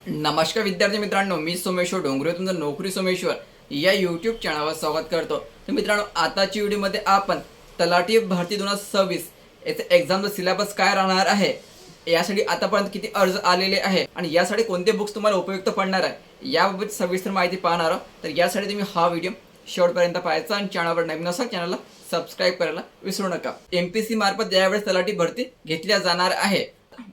नमस्कार विद्यार्थी मित्रांनो, मी सोमेश्वर डोंगरे तुमचं नोकरी सोमेश्वर या यूट्यूब चॅनलवर स्वागत करतो। तर मित्रांनो, आताची व्हिडिओमध्ये आपण तलाठी भरती 2026 याचे एक्झामचा सिलेबस काय राहणार आहे, यासाठी आतापर्यंत किती अर्ज आलेले आहे आणि यासाठी कोणते बुक्स तुम्हाला उपयुक्त पडणार आहे याबाबत सविस्तर माहिती पाहणार आहोत। तर यासाठी तुम्ही हा व्हिडिओ शेवटपर्यंत पाहायचा आणि चॅनलवर नवीन असाल चॅनलला सबस्क्राईब करायला विसरू नका। एमपीसी मार्फत यावेळेस तलाठी भरती घेतल्या जाणार आहे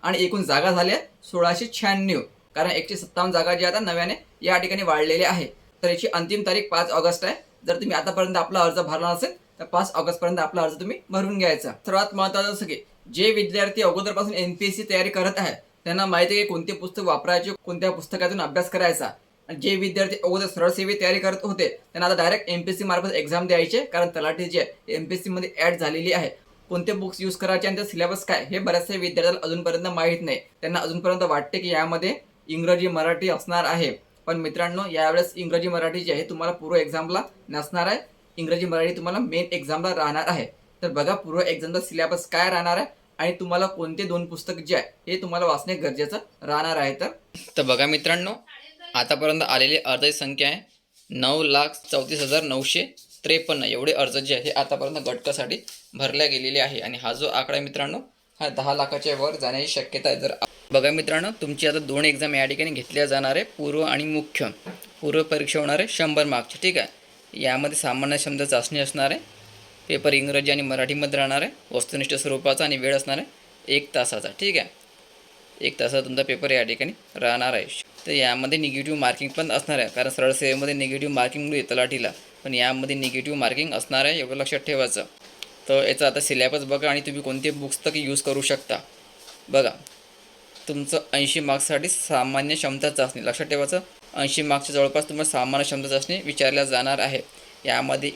आणि एकूण जागा झाल्या 1696, कारण 157 जागा ज्या आता नव्याने या ठिकाणी वाढलेल्या आहे। तर याची अंतिम तारीख 5 ऑगस्ट आहे। जर तुम्ही आतापर्यंत आपला अर्ज भरला नसेल तर 5 ऑगस्ट पर्यंत आपला अर्ज तुम्ही भरून घ्यायचा। सर्वात महत्त्वाचं असं की जे विद्यार्थी अगोदरपासून एमपीएससी तयारी करत आहे त्यांना माहिती आहे की कोणते पुस्तक वापरायचे, कोणत्या पुस्तकातून अभ्यास करायचा। आणि जे विद्यार्थी अगोदर सरळ सेवी तयारी करत होते त्यांना आता डायरेक्ट एमपीएससी मार्फत एक्झाम द्यायचे, कारण तलाठी जे एमपीएससी मध्ये ऍड झालेली आहे। कोणते बुक्स यूज करायचे आणि त्याचा सिलेबस काय हे बऱ्याचशा विद्यार्थ्यांना अजूनपर्यंत माहीत नाही। त्यांना अजूनपर्यंत वाटते की यामध्ये इंग्रजी मराठी असणार आहे, पण मित्रांनो यावेळेस इंग्रजी मराठी जे आहे तुम्हाला पूर्व एक्झामला नसणार आहे। इंग्रजी मराठी तुम्हाला मेन एक्झामला राहणार आहे। तर बघा पूर्व एक्झामचा सिलेबस काय राहणार आहे आणि तुम्हाला कोणते दोन पुस्तक जे आहे हे तुम्हाला वाचणे गरजेचं राहणार आहे। तर बघा मित्रांनो, आतापर्यंत आलेली अर्जाची संख्या आहे 9,34,953 एवढे अर्ज जे आहे आतापर्यंत घटकासाठी भरल्या गेलेले आहे आणि हा जो आकडा आहे मित्रांनो हा 10 लाखाच्या वर जाण्याची शक्यता आहे। जर बघा मित्रांनो, तुमची आता 2 एक्झाम या ठिकाणी घेतल्या जाणार आहे, पूर्व आणि मुख्य। पूर्व परीक्षा होणार आहे 100 मार्क्सची, ठीक आहे। यामध्ये सामान्य क्षमता चाचणी असणार आहे, पेपर इंग्रजी आणि मराठीमध्ये राहणार आहे, वस्तुनिष्ठ स्वरूपाचा आणि वेळ असणार आहे 1 तासाचा, ठीक आहे। 1 तासाचा तुमचा पेपर या ठिकाणी राहणार आहे। तर यामध्ये निगेटिव्ह मार्किंग पण असणार आहे, कारण सरळ सेवेमध्ये निगेटिव्ह मार्किंग मिळते तलाठीला, पण यामध्ये निगेटिव्ह मार्किंग असणार आहे, एवढं लक्षात ठेवायचं। तर याचा आता सिलेबस बघा आणि तुम्ही कोणते बुक्स तक यूज करू शकता। बघा, तुमचं 80 मार्क्ससाठी सामान्य क्षमता चाचणी, लक्षात ठेवायचं 80 मार्क्सच्या जवळपास तुम्हाला सामान्य क्षमता चाचणी विचारल्या जाणार आहे। यामध्ये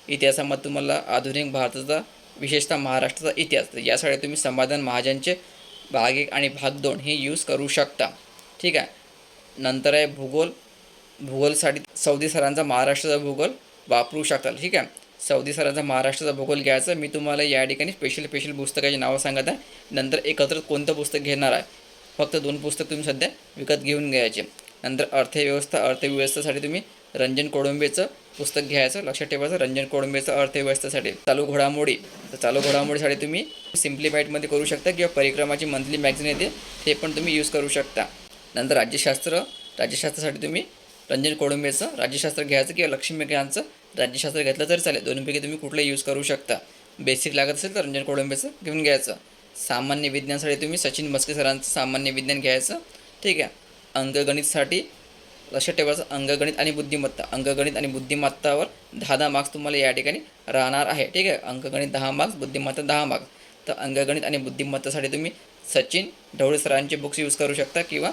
इतिहासामध्ये तुम्हाला आधुनिक भारताचा, विशेषतः महाराष्ट्राचा इतिहास, यासाठी तुम्ही समाधान महाजनचे भाग 1 आणि भाग 2 हे यूज करू शकता, ठीक आहे। नंतर आहे भूगोलसाठी सौदी सरांचा महाराष्ट्राचा भूगोल वापरू शकता, ठीक आहे। सौदी सरांचा महाराष्ट्राचा भूगोल घ्यायचा। मी तुम्हाला या ठिकाणी स्पेशल पुस्तकाची नावं सांगत आहे, नंतर एकत्र कोणतं पुस्तक घेणार आहे। फक्त 2 पुस्तक तुम्ही सध्या विकत घेऊन घ्यायचे। नंतर अर्थव्यवस्थेसाठी तुम्ही रंजन कोळंबेचं पुस्तक घ्यायचं, लक्षात ठेवायचं रंजन कोळंबेचं अर्थव्यवस्थेसाठी। चालू घडामोडीसाठी तुम्ही सिम्प्लिफाईडमध्ये करू शकता किंवा परिक्रमाची मंथली मॅगझिन येते ते पण तुम्ही यूज करू शकता। नंतर राज्यशास्त्रासाठी तुम्ही रंजन कोळंबेचं राज्यशास्त्र घ्यायचं किंवा लक्ष्मीकांतचं राज्यशास्त्र घेतलं तरी चालेल, दोन्हीपैकी तुम्ही कुठलं यूज करू शकता। बेसिक लागत असेल तर रंजन कोळंबेचं घेऊन घ्यायचं। सामान्य विज्ञानासाठी तुम्ही सचिन मस्के सरांचं सामान्य विज्ञान घ्यायचं, ठीक आहे। अंकगणितसाठी लक्षात ठेवायचं अंकगणित आणि बुद्धिमत्तावर 10 मार्क्स तुम्हाला या ठिकाणी राहणार आहे, ठीक आहे। अंकगणित 10 मार्क्स, बुद्धिमत्ता 10 मार्क्स। तर अंकगणित आणि बुद्धिमत्तासाठी तुम्ही सचिन ढवळे सरांचे बुक्स यूज करू शकता किंवा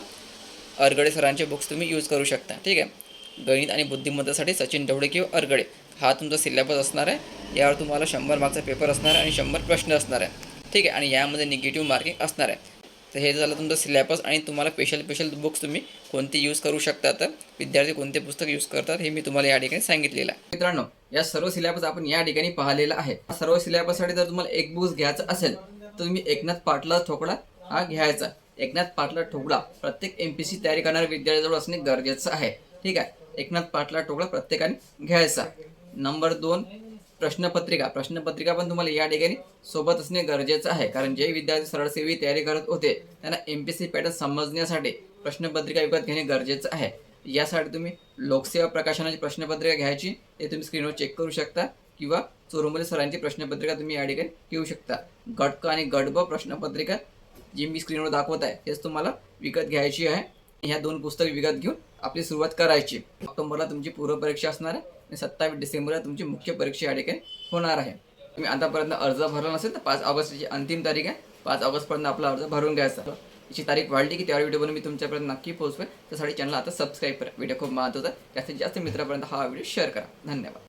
अरगडे सरांचे बुक्स तुम्ही यूज करू शकता, ठीक आहे। गणित आणि बुद्धिमत्तासाठी सचिन ढवळे किंवा अरगडे हा तुमचा सिलेबस असणार आहे। यावर तुम्हाला 100 मार्क्सचा पेपर असणार आहे आणि 100 प्रश्न असणार आहे, ठीक आहे। आणि यामध्ये निगेटिव्ह मार्किंग असणार आहे। तर हे झालं तुमचं सिलेबस आणि तुम्हाला स्पेशल बुक्स तुम्ही कोणते यूज करू शकता। तर विद्यार्थी कोणते पुस्तक यूज करतात हे मी तुम्हाला या ठिकाणी सांगितलेलं आहे। मित्रांनो, या सर्व सिलेबस आपण या ठिकाणी पाहिलेला आहे। सर्व सिलेबससाठी जर तुम्हाला एक बुक्स घ्यायचं असेल तर तुम्ही एकनाथ पाटला ठोकळा हा घ्यायचा। एकनाथ पाटला ठोकळा प्रत्येक एमपीसी तयारी करणाऱ्या विद्यार्थ्याजवळ असणे गरजेचं आहे, ठीक आहे। एकनाथ पाटला ठोकळा प्रत्येकाने घ्यायचा। नंबर 2, प्रश्नपत्रिका पण तुम्हाला या ठिकाणी सोबत असणे गरजेचं आहे, कारण जे विद्यार्थी सरळ सेवी तयारी करत होते त्यांना एमपीसी पॅटर्न समजण्यासाठी प्रश्नपत्रिका विकत घेणे गरजेचं आहे। यासाठी तुम्ही लोकसेवा प्रकाशनाची प्रश्नपत्रिका घ्यायची, ते तुम्ही स्क्रीनवर चेक करू शकता, किंवा चोरमले सरांची प्रश्नपत्रिका तुम्ही या ठिकाणी घेऊ शकता। गट क आणि गट ब प्रश्नपत्रिका जी मी स्क्रीनवर दाखवत आहे तेच तुम्हाला विकत घ्यायची आहे। ह्या 2 पुस्तक विकत घेऊन आपली सुरुवात करायची। ऑक्टोबरला तुमची पूर्व परीक्षा असणार आहे आणि 27 डिसेंबरला तुमची मुख्य परीक्षा या ठिकाणी होणार आहे। तुम्ही आतापर्यंत अर्ज भरला नसेल तर 5 ऑगस्टची अंतिम तारीख आहे। 5 ऑगस्टपर्यंत आपला अर्ज भरून घ्यायचा। याची तारीख वाढली की त्यावर व्हिडिओ बनवून मी तुमच्यापर्यंत नक्की पोहोचवेल। त्यासाठी चॅनल आता सबस्क्राईब करा। व्हिडिओ खूप महत्त्वाचा आहे, जास्तीत जास्त मित्रांपर्यंत हा व्हिडिओ शेअर करा। धन्यवाद।